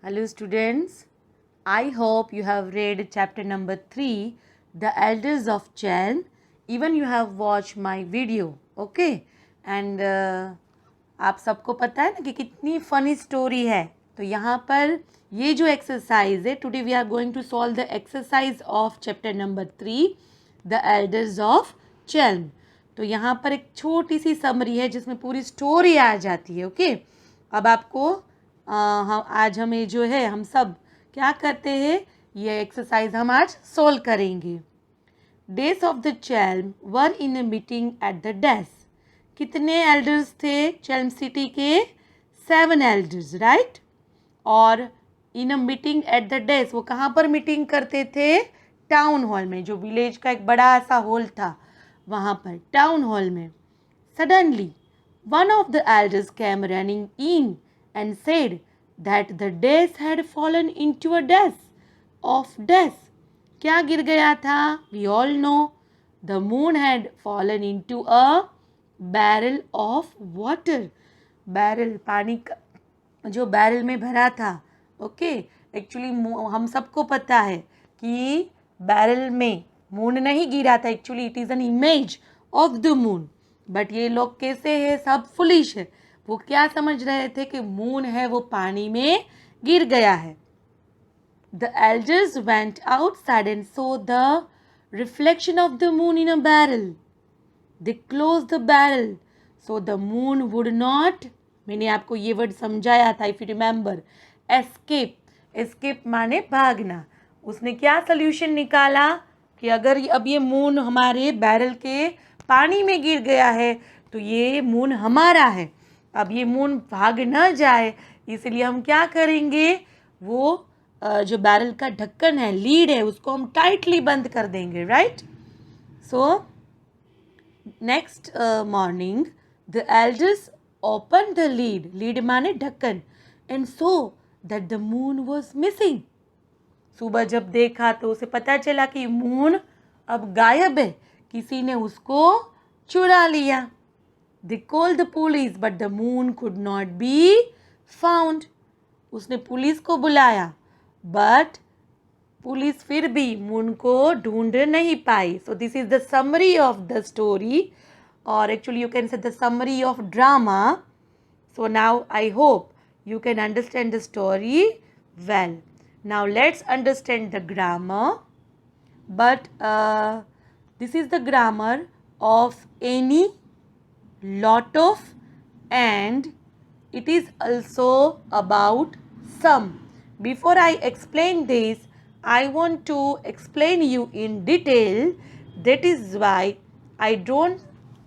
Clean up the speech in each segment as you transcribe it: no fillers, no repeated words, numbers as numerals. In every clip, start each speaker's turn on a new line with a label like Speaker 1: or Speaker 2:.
Speaker 1: Hello students, I hope you have read chapter number 3, The Elders of Chelm. Even you have watched my video, okay? And आप सबको पता है ना कि कितनी फनी स्टोरी है. तो यहाँ पर ये जो एक्सरसाइज है, today we are going to solve the exercise of chapter number 3, the elders of Chelm. तो यहाँ पर एक छोटी सी समरी है जिसमें पूरी स्टोरी आ जाती है, ओके? अब आपको हम आज हमें जो है हम सब क्या करते हैं, ये एक्सरसाइज हम आज सोल्व करेंगे. Days of the Chelm were in a meeting at the desk. कितने एल्डर्स थे चेल्म सिटी के? 7 एल्डर्स, राइट? और in a meeting at the desk, वो कहाँ पर मीटिंग करते थे? टाउन हॉल में, जो विलेज का एक बड़ा सा हॉल था वहाँ पर, टाउन हॉल में. Suddenly one of the elders came running in and said that the days had fallen into a death of death. क्या गिर गया था? We all know the moon had fallen into a barrel of water. Barrel, पानी का जो barrel में भरा था, ओके? एक्चुअली हम सबको पता है कि बैरल में मून नहीं गिरा था. Actually it is an image of the moon. But ये लोग कैसे है, सब फुलिश है. वो क्या समझ रहे थे कि मून है वो पानी में गिर गया है. The elders went outside and so the reflection of the moon in a barrel. They close the barrel so the moon would not, मैंने आपको ये वर्ड समझाया था if you remember, escape. Escape माने भागना. उसने क्या सोल्यूशन निकाला कि अगर अब ये मून हमारे बैरल के पानी में गिर गया है तो ये मून हमारा है. अब ये मून भाग न जाए इसलिए हम क्या करेंगे, वो जो बैरल का ढक्कन है, लीड है, उसको हम टाइटली बंद कर देंगे, right? So next morning the elders open the lead. Lead माने ढक्कन. And so that the moon was missing. सुबह जब देखा तो उसे पता चला कि मून अब गायब है, किसी ने उसको चुरा लिया. They called the police, but the moon could not be found. उसने पुलिस को बुलाया, but पुलिस फिर भी मून को ढूंढ नहीं पाई. So this is the summary of the story, or actually you can say the summary of drama. So now I hope you can understand the story well. Now let's understand the grammar. But this is the grammar of any, lot of, and it is also about some. Before I explain this, I want to explain you in detail. That is why I drawn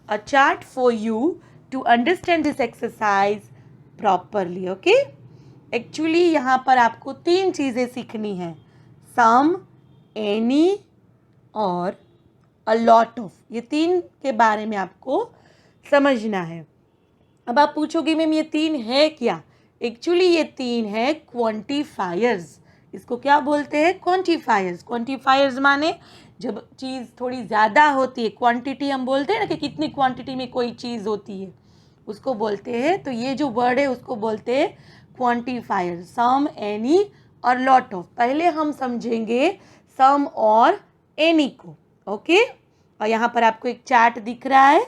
Speaker 1: a chart for you to understand this exercise properly, okay? Actually यहाँ पर आपको 3 चीज़ें सीखनी है. some, any और a lot of. ये 3 के बारे में आपको समझना है. अब आप पूछोगे मैम ये 3 है क्या? एक्चुअली ये 3 है क्वांटिफायर्स. इसको क्या बोलते हैं? क्वांटिफायर्स. क्वांटिफायर्स माने जब चीज़ थोड़ी ज़्यादा होती है, क्वांटिटी हम बोलते हैं ना कि कितनी क्वांटिटी में कोई चीज़ होती है, उसको बोलते हैं. तो ये जो वर्ड है उसको बोलते हैं क्वांटिफायर. सम, एनी और लॉट ऑफ. पहले हम समझेंगे सम और एनी को, ओके? और यहाँ पर आपको एक चार्ट दिख रहा है.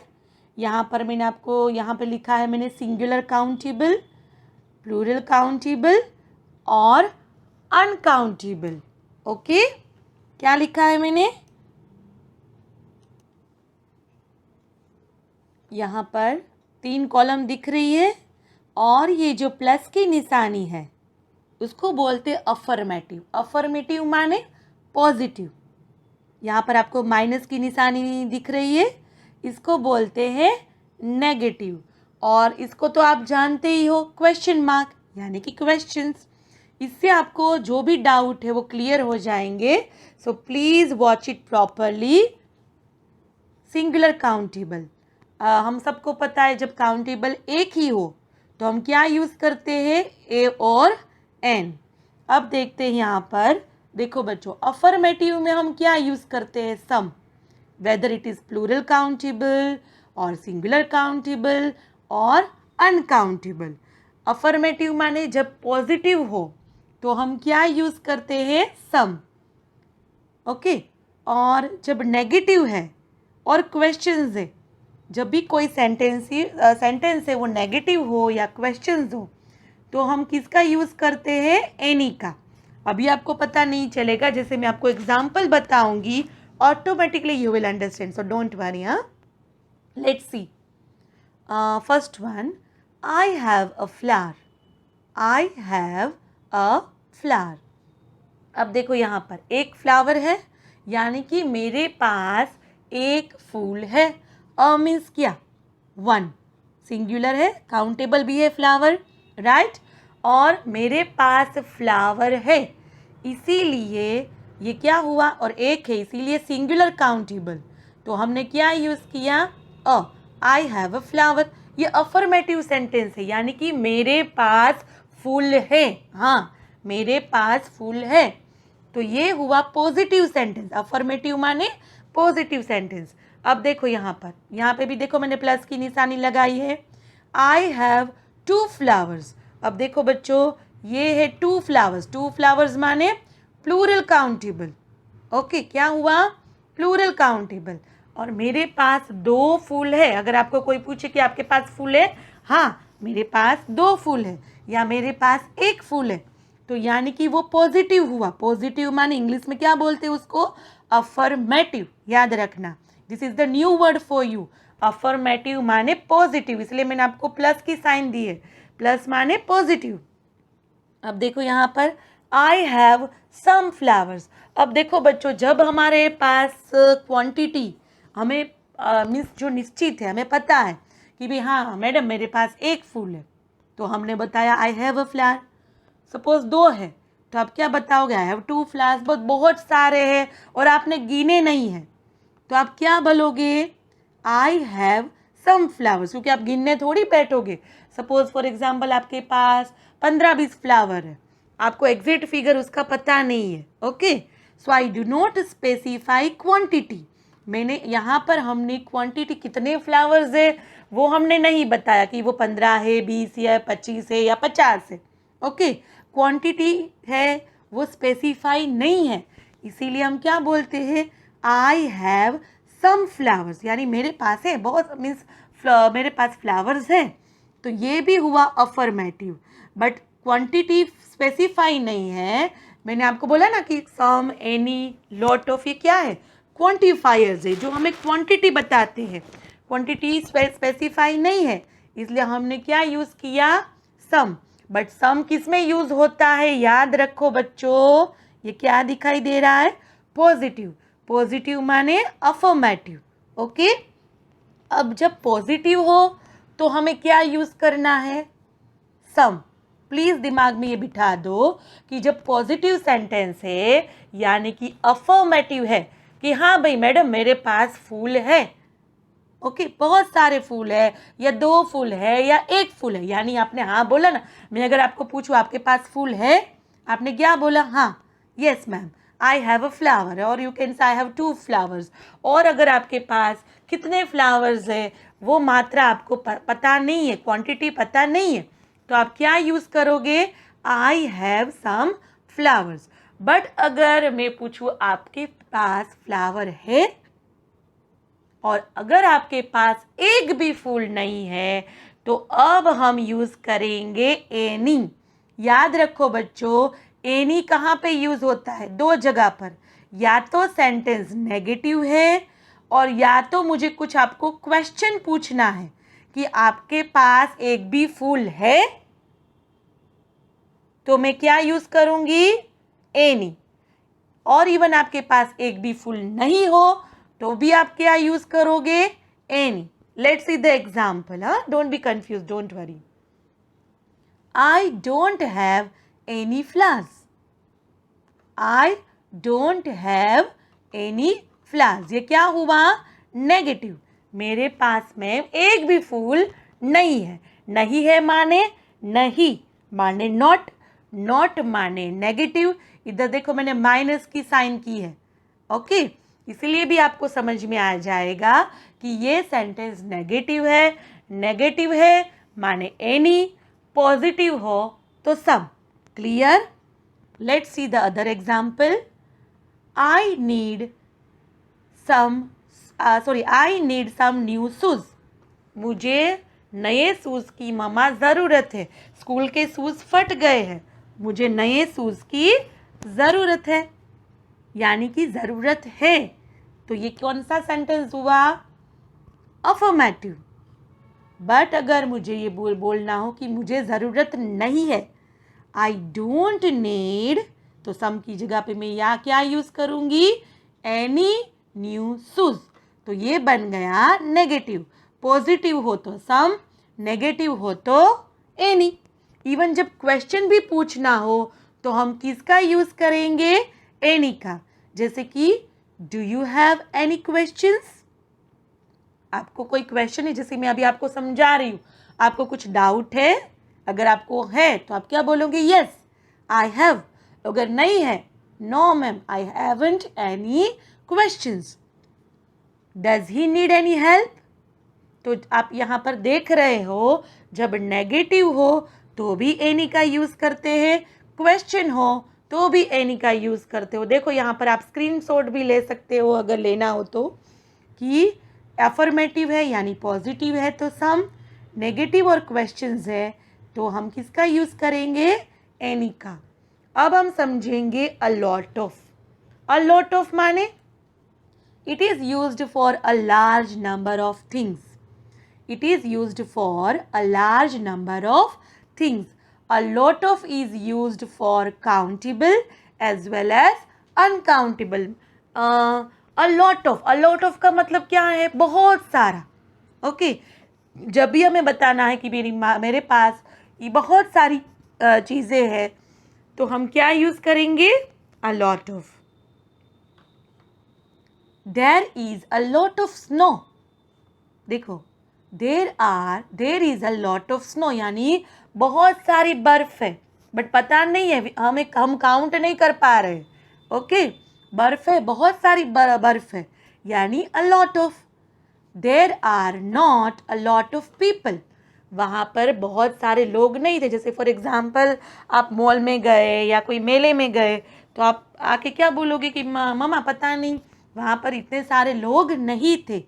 Speaker 1: यहाँ पर मैंने आपको यहाँ पे लिखा है, मैंने सिंगुलर काउंटेबल, प्लूरल काउंटेबल और अनकाउंटेबल, ओके? क्या लिखा है मैंने? यहाँ पर 3 कॉलम दिख रही है और ये जो प्लस की निशानी है उसको बोलते हैं अफर्मेटिव. अफर्मेटिव माने पॉजिटिव. यहाँ पर आपको माइनस की निशानी दिख रही है, इसको बोलते हैं नेगेटिव. और इसको तो आप जानते ही हो, क्वेश्चन मार्क यानी कि क्वेश्चंस. इससे आपको जो भी डाउट है वो क्लियर हो जाएंगे. So please watch it properly. Singular countable, हम सबको पता है जब काउंटेबल एक ही हो तो हम क्या यूज़ करते हैं? ए और एन. अब देखते हैं यहाँ पर, देखो बच्चों, अफर्मेटिव में हम क्या यूज़ करते हैं? Some. Whether it is plural countable और सिंगुलर काउंटेबल और अनकाउंटेबल. अफर्मेटिव माने जब पॉजिटिव हो तो हम क्या यूज़ करते हैं, सम। ओके, और जब नेगेटिव है और क्वेश्चंस है, जब भी कोई सेंटेंस है वो नेगेटिव हो या क्वेश्चंस हो, तो हम किसका यूज़ करते हैं, एनी का। अभी आपको पता नहीं चलेगा, जैसे मैं आपको एग्जाम्पल बताऊंगी, automatically you will understand, so don't worry. हाँ, let's see. First one, I have a flower. I have a flower. अब देखो यहाँ पर एक फ्लावर है, यानी कि मेरे पास एक फूल है। मीन्स क्या, वन, सिंगुलर है, काउंटेबल भी है फ्लावर, राइट। और मेरे पास फ्लावर है, इसीलिए ये क्या हुआ, और एक है इसीलिए सिंगुलर काउंटेबल। तो हमने क्या यूज़ किया, अ, आई हैव अ फ्लावर। ये अफर्मेटिव सेंटेंस है, यानी कि मेरे पास फूल है। हाँ, मेरे पास फूल है, तो ये हुआ पॉजिटिव सेंटेंस। अफर्मेटिव माने पॉजिटिव सेंटेंस। अब देखो यहाँ पे भी देखो मैंने प्लस की निशानी लगाई है। I have 2 flowers. अब देखो बच्चों, ये है 2 फ्लावर्स। 2 फ्लावर्स माने प्लूरल काउंटेबल। ओके, क्या हुआ, प्लूरल काउंटेबल। और मेरे पास 2 फूल है। अगर आपको कोई पूछे कि आपके पास फूल है, हाँ मेरे पास 2 फूल है, या मेरे पास 1 फूल है, तो यानी कि वो पॉजिटिव हुआ। पॉजिटिव माने इंग्लिश में क्या बोलते हैं उसको, अफर्मेटिव। याद रखना, this is the new word for you. Affirmative माने पॉजिटिव, इसलिए मैंने आपको प्लस की साइन दी है। प्लस माने पॉजिटिव। अब देखो यहाँ पर, आई हैव सम फ्लावर्स। अब देखो बच्चों, जब हमारे पास क्वांटिटी हमें मीन्स जो निश्चित है, हमें पता है कि भाई हाँ मैडम मेरे पास 1 फूल है, तो हमने बताया आई हैव अ फ्लावर। सपोज 2 है, तो आप क्या बताओगे, आई हैव 2 फ्लावर्स। बहुत सारे हैं और आपने गिने नहीं है, तो आप क्या बोलोगे, आई हैव सम फ्लावर्स, क्योंकि आप गिनने थोड़ी बैठोगे। सपोज फॉर एग्जाम्पल आपके पास 15-20 फ्लावर है, आपको एग्जैक्ट फिगर उसका पता नहीं है। Okay, so I do not specify quantity. मैंने यहाँ पर हमने क्वांटिटी कितने फ्लावर्स है वो हमने नहीं बताया कि वो 15 है, 20 है, 25 है या 50 है। ओके, क्वांटिटी है वो स्पेसिफाई नहीं है, इसीलिए हम क्या बोलते हैं, आई हैव सम फ्लावर्स, यानी मेरे पास है बहुत, मीन्स मेरे पास फ्लावर्स हैं। तो ये भी हुआ अफर्मेटिव, बट क्वांटिटी स्पेसिफाई नहीं है। मैंने आपको बोला ना कि सम, एनी, लॉट ऑफ, ये क्या है, क्वांटिफायर्स है जो हमें क्वांटिटी बताते हैं। क्वांटिटी स्पेसिफाई नहीं है, इसलिए हमने क्या यूज़ किया, सम। बट सम किस में यूज़ होता है, याद रखो बच्चों, ये क्या दिखाई दे रहा है, पॉजिटिव। पॉजिटिव माने अफर्मेटिव। ओके, अब जब पॉजिटिव हो तो हमें क्या यूज़ करना है, सम। प्लीज़ दिमाग में ये बिठा दो कि जब पॉजिटिव सेंटेंस है, यानी कि अफर्मेटिव है, कि हाँ भाई मैडम मेरे पास फूल है, ओके, बहुत सारे फूल है, या 2 फूल है, या 1 फूल है, यानी आपने हाँ बोला ना। मैं अगर आपको पूछूँ आपके पास फूल है, आपने क्या बोला, हाँ, yes ma'am I have a flower, और you can say I have 2 flowers. और अगर आपके पास कितने फ्लावर्स है वो मात्रा आपको पता नहीं है, क्वांटिटी पता नहीं है, तो आप क्या यूज़ करोगे, I have some flowers. But अगर मैं पूछूँ आपके पास फ्लावर है, और अगर आपके पास एक भी फूल नहीं है, तो अब हम यूज़ करेंगे एनी। याद रखो बच्चों, एनी कहाँ पे यूज़ होता है, 2 जगह पर, या तो सेंटेंस नेगेटिव है, और या तो मुझे कुछ आपको क्वेश्चन पूछना है कि आपके पास एक भी फूल है, तो मैं क्या यूज़ करूँगी, एनी। और इवन आपके पास एक भी फूल नहीं हो तो भी आप क्या यूज़ करोगे, any. Let's see the example. हाँ, don't be confuse, don't worry. I don't have any flowers. I don't have any flowers, ये क्या हुआ, नेगेटिव। मेरे पास में एक भी फूल नहीं है। नहीं है माने नहीं, माने नॉट, नॉट माने नेगेटिव। इधर देखो मैंने माइनस की साइन की है। ओके, इसलिए भी आपको समझ में आ जाएगा कि ये सेंटेंस नेगेटिव है। नेगेटिव है माने एनी, पॉजिटिव हो तो सम। Clear? Let's see the other example. I need some new shoes. मुझे नए शूज़ की मम्मा ज़रूरत है. स्कूल के शूज़ फट गए हैं, मुझे नए शूज़ की ज़रूरत है, यानी कि ज़रूरत है. तो ये कौन सा सेंटेंस हुआ? अफर्मेटिव. बट अगर मुझे ये बोलना हो कि मुझे ज़रूरत नहीं है, आई डोंट नीड, तो सम की जगह पे मैं क्या यूज़ करूँगी? Any new shoes. तो ये बन गया नेगेटिव. पॉजिटिव हो तो सम, नेगेटिव हो तो एनी. इवन जब क्वेश्चन भी पूछना हो तो हम किसका यूज़ करेंगे? एनी का. जैसे कि do you have any questions? आपको कोई क्वेश्चन है, जैसे मैं अभी आपको समझा रही हूँ, आपको कुछ डाउट है, अगर आपको है तो आप क्या बोलोगे? Yes I have. अगर नहीं है, no ma'am I haven't any questions. Does he need any help? तो आप यहाँ पर देख रहे हो, जब नेगेटिव हो तो भी एनी का यूज़ करते हैं, क्वेश्चन हो तो भी एनी का यूज़ करते हो. देखो यहाँ पर आप स्क्रीनशॉट भी ले सकते हो अगर लेना हो तो, कि एफर्मेटिव है यानी पॉजिटिव है तो सम, नेगेटिव और क्वेश्चंस है तो हम किसका यूज़ करेंगे? एनी का. अब हम समझेंगे a lot of. A lot of माने it is used for a large number of things. It is used for a large number of things. A lot of is used for countable as well as uncountable. A lot of का मतलब क्या है? बहुत सारा. Okay. जब भी हमें बताना है कि मेरे पास ये बहुत सारी चीज़ें हैं तो हम क्या यूज़ करेंगे? A lot of. There is a lot of snow. देखो, देर is a lot of snow, यानी बहुत सारी बर्फ़ है, बट पता नहीं है, हम काउंट नहीं कर पा रहे. ओके. बर्फ़ है, बहुत सारी बर्फ़ है, यानी a lot of. There are not a lot of people. वहाँ पर बहुत सारे लोग नहीं थे. जैसे फॉर एग्ज़ाम्पल आप मॉल में गए या कोई मेले में गए तो आप आके क्या बोलोगे कि मम्मा पता नहीं वहाँ पर इतने सारे लोग नहीं थे.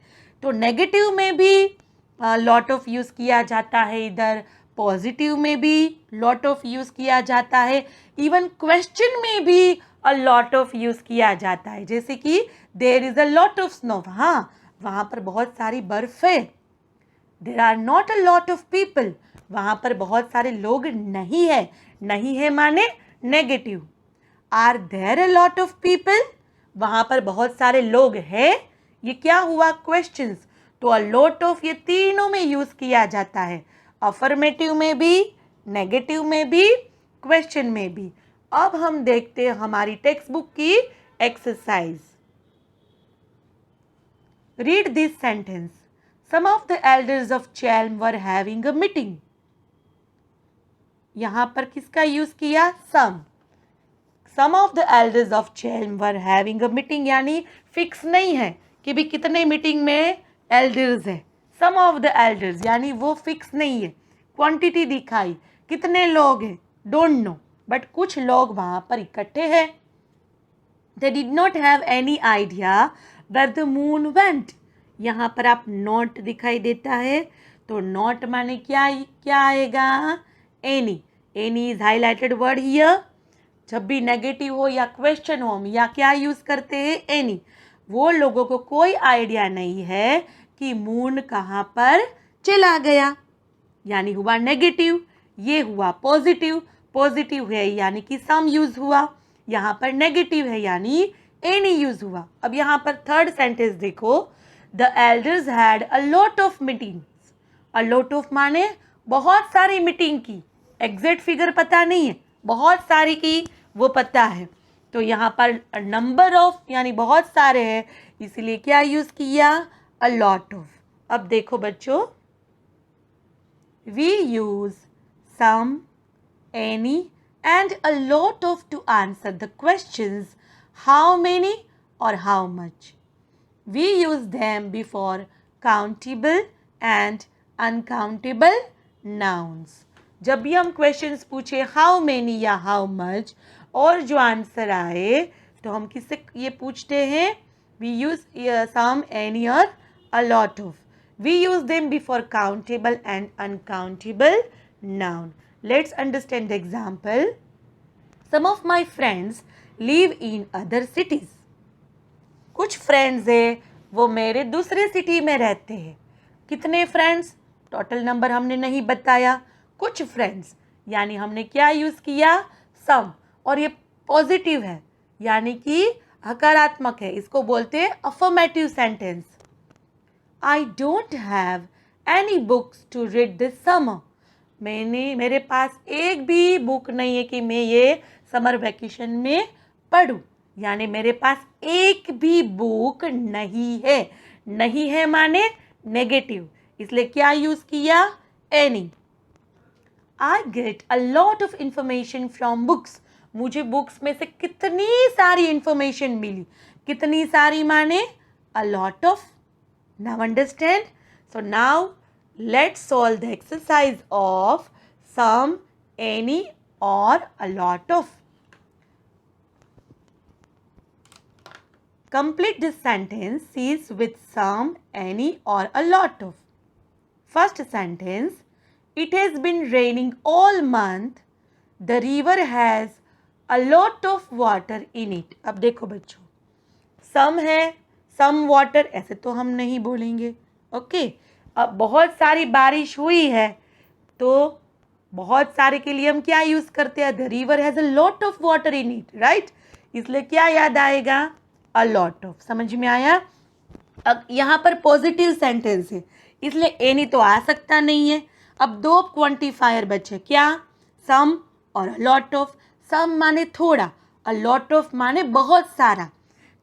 Speaker 1: तो नेगेटिव में भी लॉट ऑफ यूज़ किया जाता है, इधर पॉजिटिव में भी लॉट ऑफ यूज़ किया जाता है, इवन क्वेश्चन में भी अ लॉट ऑफ यूज़ किया जाता है. जैसे कि there is a lot of snow. हाँ, वहाँ पर बहुत सारी बर्फ़ है. There are not a lot of people. वहाँ पर बहुत सारे लोग नहीं है. नहीं है माने negative. Are there a lot of people? वहाँ पर बहुत सारे लोग हैं. ये क्या हुआ? क्वेश्चंस. तो अ लॉट ऑफ ये तीनों में यूज़ किया जाता है, अफर्मेटिव में भी, नेगेटिव में भी, क्वेश्चन में भी. अब हम देखते हैं हमारी टेक्स्ट बुक की exercise. Read this sentence. Some of the elders of Chelm were having a meeting. यहाँ पर किसका यूज़ किया? Some. Some of the elders of Chelm were having a meeting, यानी फिक्स नहीं है कि भी कितने मीटिंग में एल्डर्स है. सम ऑफ द एल्डर्स यानी वो फिक्स नहीं है. क्वांटिटी दिखाई, कितने लोग हैं, डोंट नो, बट कुछ लोग वहाँ पर इकट्ठे हैं. They did not have any idea where the moon went. यहाँ पर आप नॉट दिखाई देता है तो नॉट माने क्या क्या आएगा? Any. Any is highlighted word here. जब भी नेगेटिव हो या क्वेश्चन हो हम या क्या यूज़ करते हैं? एनी. वो लोगों को कोई आइडिया नहीं है कि मून कहाँ पर चला गया, यानी हुआ नेगेटिव. ये हुआ पॉजिटिव. पॉजिटिव है यानी कि सम यूज़ हुआ. यहाँ पर नेगेटिव है यानी एनी यूज़ हुआ. अब यहाँ पर थर्ड सेंटेंस देखो. The elders had a lot of meetings. A lot of माने बहुत सारी मीटिंग की. एग्जैक्ट फिगर पता नहीं है, बहुत सारी की वो पता है. तो यहाँ पर नंबर ऑफ यानी बहुत सारे हैं, इसलिए क्या यूज़ किया? A lot of. अब देखो बच्चों, we use some, any and a lot of to answer the questions how many or how much. We use them before countable and uncountable nouns. जब भी हम क्वेश्चंस पूछे हाउ मेनी या how much और जो आंसर आए तो हम किससे ये पूछते हैं, वी यूज सम, एनी और a lot of. We use them before countable and uncountable noun. Let's understand the example. Some of my friends live in other cities. कुछ फ्रेंड्स है वो मेरे दूसरे सिटी में रहते हैं. कितने फ्रेंड्स, टोटल नंबर हमने नहीं बताया. कुछ फ्रेंड्स यानी हमने क्या यूज़ किया, सम, और ये पॉजिटिव है यानी कि हकारात्मक है. इसको बोलते हैं affirmative sentence. I don't have any books to read this summer. मेरे पास एक भी बुक नहीं है कि मैं ये समर वैकेशन में पढूं. यानी मेरे पास एक भी बुक नहीं है. नहीं है माने नेगेटिव, इसलिए क्या यूज किया, any. I get a lot of information from books. मुझे बुक्स में से कितनी सारी इंफॉर्मेशन मिली. कितनी सारी माने अ lot of. Now understand. So now let's solve the exercise of some, any or a lot of. Complete this sentence is with some, any or a lot of. First sentence, it has been raining all month. The river has a lot of water in it. अब देखो बच्चों, some है, some water ऐसे तो हम नहीं बोलेंगे. Okay अब बहुत सारी बारिश हुई है तो बहुत सारे के लिए हम क्या यूज करते हैं, the river has a lot of water in it, right. इसलिए क्या याद आएगा, अ लॉट ऑफ. समझ में आया. अब यहाँ पर पॉजिटिव सेंटेंस है इसलिए एनी तो आ सकता नहीं है. अब दो क्वांटिफायर बचे, क्या, सम और अ लॉट ऑफ. सम माने थोड़ा, अ लॉट ऑफ माने बहुत सारा.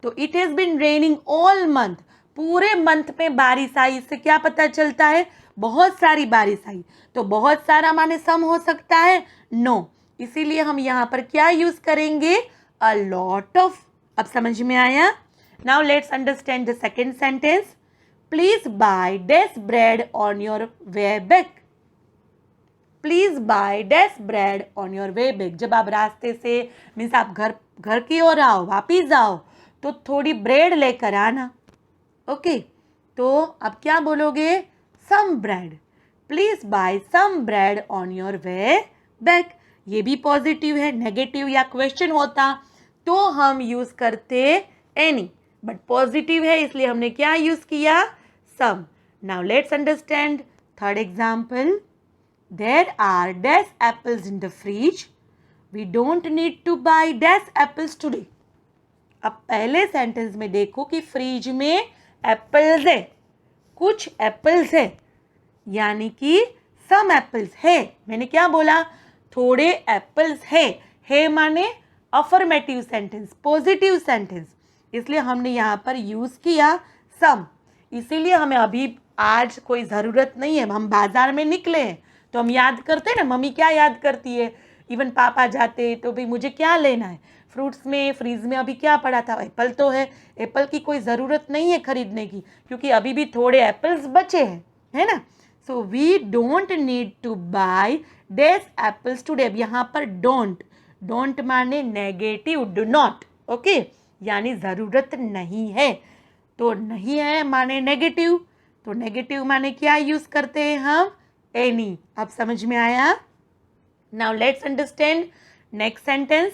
Speaker 1: तो it has been raining all month, पूरे मंथ में बारिश आई. इससे क्या पता चलता है, बहुत सारी बारिश आई. तो बहुत सारा माने सम हो सकता है, नो. इसीलिए हम यहाँ पर क्या यूज करेंगे, अ लॉट ऑफ. अब समझ में आया. Now let's understand the second sentence. Please by dash bread on your way back. Please by dash bread on your way back. जब आप रास्ते से मीन्स आप घर की ओर आओ, वापिस आओ, तो थोड़ी ब्रेड लेकर आना. ओके तो अब क्या बोलोगे, some bread. Please buy some bread on your way back. ये भी पॉजिटिव है. नेगेटिव या क्वेश्चन होता तो हम यूज करते एनी, बट पॉजिटिव है इसलिए हमने क्या यूज किया, some. Now let's understand third example. There are dash apples in the fridge. We don't need to buy dash apples today. अब पहले सेंटेंस में देखो कि फ्रिज में एप्पल्स है, कुछ एप्पल्स है, यानी कि सम एप्पल्स है. मैंने क्या बोला, थोड़े एप्पल्स है माने अफर्मेटिव सेंटेंस, पॉजिटिव सेंटेंस. इसलिए हमने यहाँ पर यूज किया सम. इसीलिए हमें अभी आज कोई ज़रूरत नहीं है. हम बाजार में निकले हैं तो हम याद करते हैं ना, मम्मी क्या याद करती है, इवन पापा जाते तो भाई मुझे क्या लेना है, फ्रूट्स में फ्रीज में अभी क्या पड़ा था, एप्पल तो है. एप्पल की कोई ज़रूरत नहीं है खरीदने की क्योंकि अभी भी थोड़े एप्पल्स बचे हैं, है ना. So we don't need to buy dash apples today. अब यहाँ पर डोंट माने नेगेटिव, डू नॉट. ओके यानी ज़रूरत नहीं है. तो नहीं है माने नेगेटिव. तो नेगेटिव माने क्या यूज़ करते हैं हम, एनी. अब समझ में आया. Now let's understand next sentence.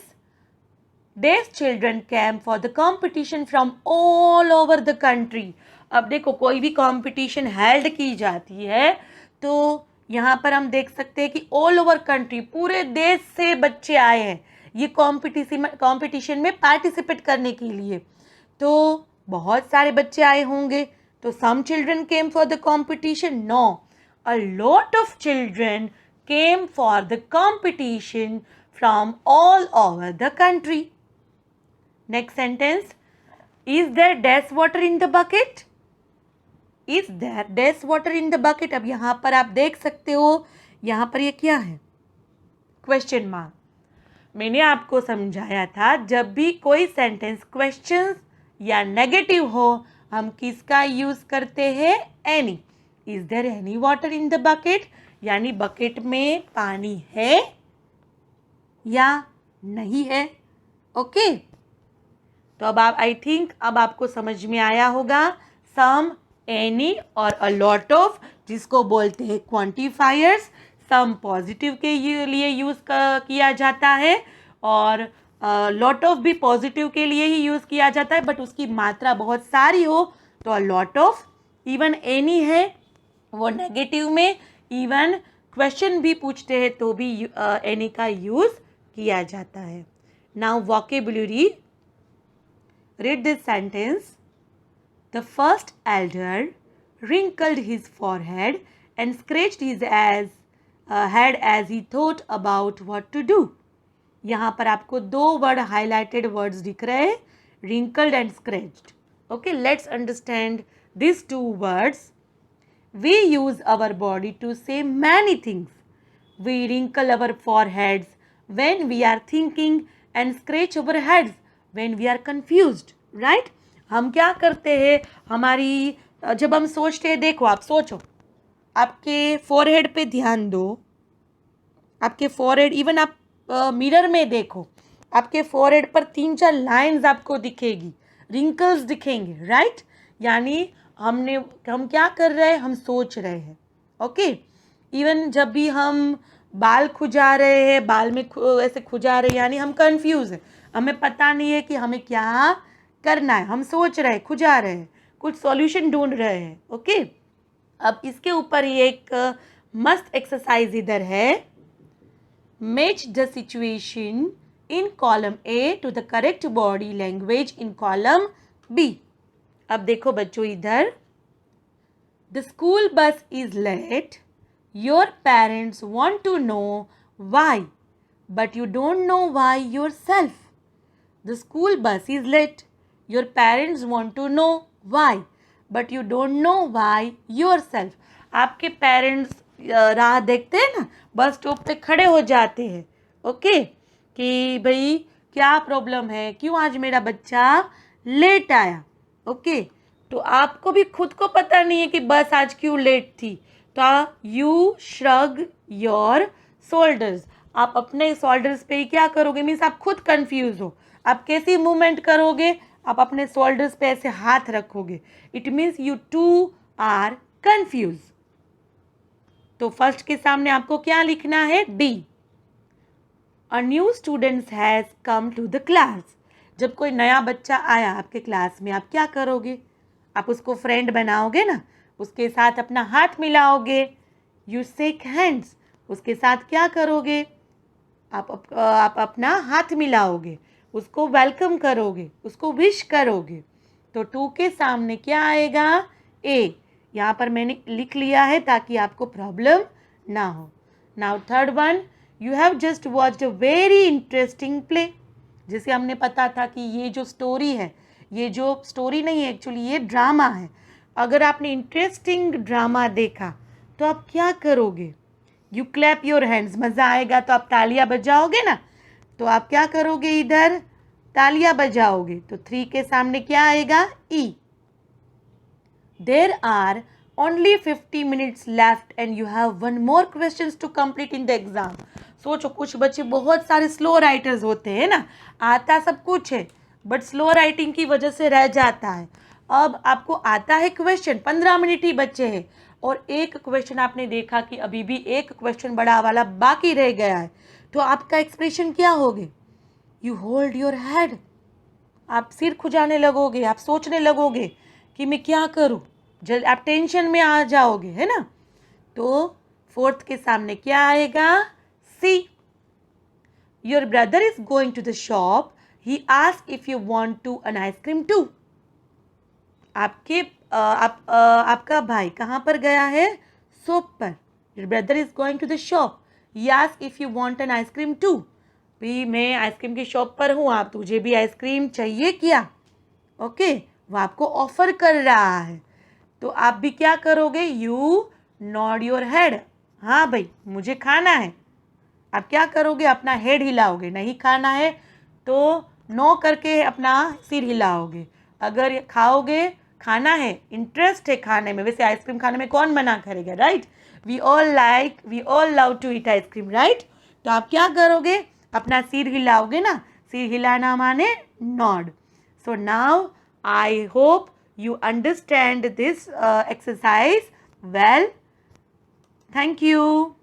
Speaker 1: These children came for the competition from all over the country. अब देखो कोई भी कंपटीशन हेल्ड की जाती है तो यहाँ पर हम देख सकते हैं कि ऑल ओवर कंट्री, पूरे देश से बच्चे आए हैं ये कंपटीशन में पार्टिसिपेट करने के लिए. तो बहुत सारे बच्चे आए होंगे. तो some children came for the competition, no, a lot of children came for the competition from all over the country. Next sentence. Is there dash water in the bucket? Is there dash water in the bucket? अब यहाँ पर आप देख सकते हो, यहाँ पर ये क्या है, क्वेश्चन मार्क. मैंने आपको समझाया था जब भी कोई सेंटेंस क्वेश्चन या नेगेटिव हो हम किसका यूज करते हैं, any. Is there any water in the bucket. यानी बकेट में पानी है या नहीं है। ओके, तो अब आप आई थिंक अब आपको समझ में आया होगा सम, एनी और अ लॉट ऑफ, जिसको बोलते हैं क्वांटिफायर्स। सम पॉजिटिव के लिए यूज़ किया जाता है और लॉट ऑफ भी पॉजिटिव के लिए ही यूज़ किया जाता है, बट उसकी मात्रा बहुत सारी हो तो अ लॉट ऑफ। इवन एनी है वो नेगेटिव में, इवन क्वेश्चन भी पूछते हैं तो भी एनी का यूज़ किया जाता है। Now vocabulary, read this sentence. The first elder wrinkled his forehead and scratched his head as he thought about what to do. यहाँ पर आपको दो वर्ड हाईलाइटेड वर्ड्स दिख रहे हैं, wrinkled and scratched. Okay, let's understand these two words. We use our body to say many things. We wrinkle our foreheads when we are thinking and scratch our heads when we are confused, right? हम क्या करते हैं, हमारी जब हम सोचते हैं, देखो आप सोचो, आपके फोरहेड पे ध्यान दो, आपके फोरहेड, इवन आप मिरर में देखो, आपके फोरहेड पर 3-4 लाइंस आपको दिखेगी, रिंकल्स दिखेंगे, राइट? यानी हम क्या कर रहे हैं, हम सोच रहे हैं। ओके, इवन जब भी हम बाल खुजा रहे हैं, बाल में ऐसे खुजा रहे हैं, यानी हम कंफ्यूज हैं, हमें पता नहीं है कि हमें क्या करना है, हम सोच रहे हैं, खुजा रहे हैं, कुछ सॉल्यूशन ढूंढ रहे हैं। ओके, अब इसके ऊपर ये एक मस्त एक्सरसाइज इधर है, match the situation in column A to the correct body language in column B. अब देखो बच्चों इधर, the school bus is late, your parents want to know why but you don't know why yourself. The school bus is late, your parents want to know why but you don't know why yourself. आपके parents राह देखते हैं ना, bus stop पे खड़े हो जाते हैं, ओके, कि भाई क्या प्रॉब्लम है, क्यों आज मेरा बच्चा लेट आया। ओके, तो आपको भी खुद को पता नहीं है कि बस आज क्यों लेट थी, तो यू श्रग योर शोल्डर्स, आप अपने शोल्डर्स पे ही क्या करोगे, मीन्स आप खुद कंफ्यूज हो, आप कैसी मूवमेंट करोगे, आप अपने शोल्डर्स पे ऐसे हाथ रखोगे, it means you two are confuse. तो फर्स्ट के सामने आपको क्या लिखना है, D. A new student has come to the class, जब कोई नया बच्चा आया आपके क्लास में, आप क्या करोगे, आप उसको फ्रेंड बनाओगे ना, उसके साथ अपना हाथ मिलाओगे, यू शेक हैंड्स, उसके साथ क्या करोगे, आप अपना हाथ मिलाओगे, उसको वेलकम करोगे, उसको विश करोगे। तो टू के सामने क्या आएगा, ए। यहाँ पर मैंने लिख लिया है ताकि आपको प्रॉब्लम ना हो। Now third one, you have just watched a very interesting play, जिसे हमने पता था कि ये जो स्टोरी है, ये जो स्टोरी नहीं है एक्चुअली, ये ड्रामा है। अगर आपने इंटरेस्टिंग ड्रामा देखा तो आप क्या करोगे, यू क्लैप योर हैंड्स, मज़ा आएगा तो आप तालियां बजाओगे ना, तो आप क्या करोगे, इधर तालियां बजाओगे। तो 3 के सामने क्या आएगा, E. There are only 50 minutes left and you have 1 more questions to complete in the exam. सोचो, कुछ बच्चे बहुत सारे स्लो राइटर्स होते हैं ना, आता सब कुछ है बट स्लो राइटिंग की वजह से रह जाता है। अब आपको आता है क्वेश्चन, 15 मिनट ही बच्चे हैं और एक क्वेश्चन आपने देखा कि अभी भी एक क्वेश्चन बड़ा वाला बाकी रह गया है, तो आपका एक्सप्रेशन क्या होगे, यू होल्ड योर हेड, आप सिर खुजाने लगोगे, आप सोचने लगोगे कि मैं क्या करूं, जल्द आप टेंशन में आ जाओगे, है ना। तो 4th के सामने क्या आएगा, C. Your brother is going to the shop, he asked if you want to an ice cream too. आपका भाई कहाँ पर गया है, शॉप पर। Your brother is going to the shop, he asked if you want an ice cream too, भी मैं ice cream की शॉप पर हूँ, आप तुझे भी आइसक्रीम चाहिए क्या। ओके, वो आपको ऑफर कर रहा है, तो आप भी क्या करोगे, यू नॉड योर हेड, हाँ भाई मुझे खाना है। आप क्या करोगे, अपना हेड हिलाओगे, नहीं खाना है तो नो करके अपना सिर हिलाओगे, अगर खाओगे खाना है, इंटरेस्ट है खाने में. वैसे आइसक्रीम खाने में कौन मना करेगा, right? We all love to eat ice cream, right? तो आप क्या करोगे, अपना सिर हिलाओगे ना. सिर हिलाना माने nod. So now I hope you understand this exercise well. Thank you.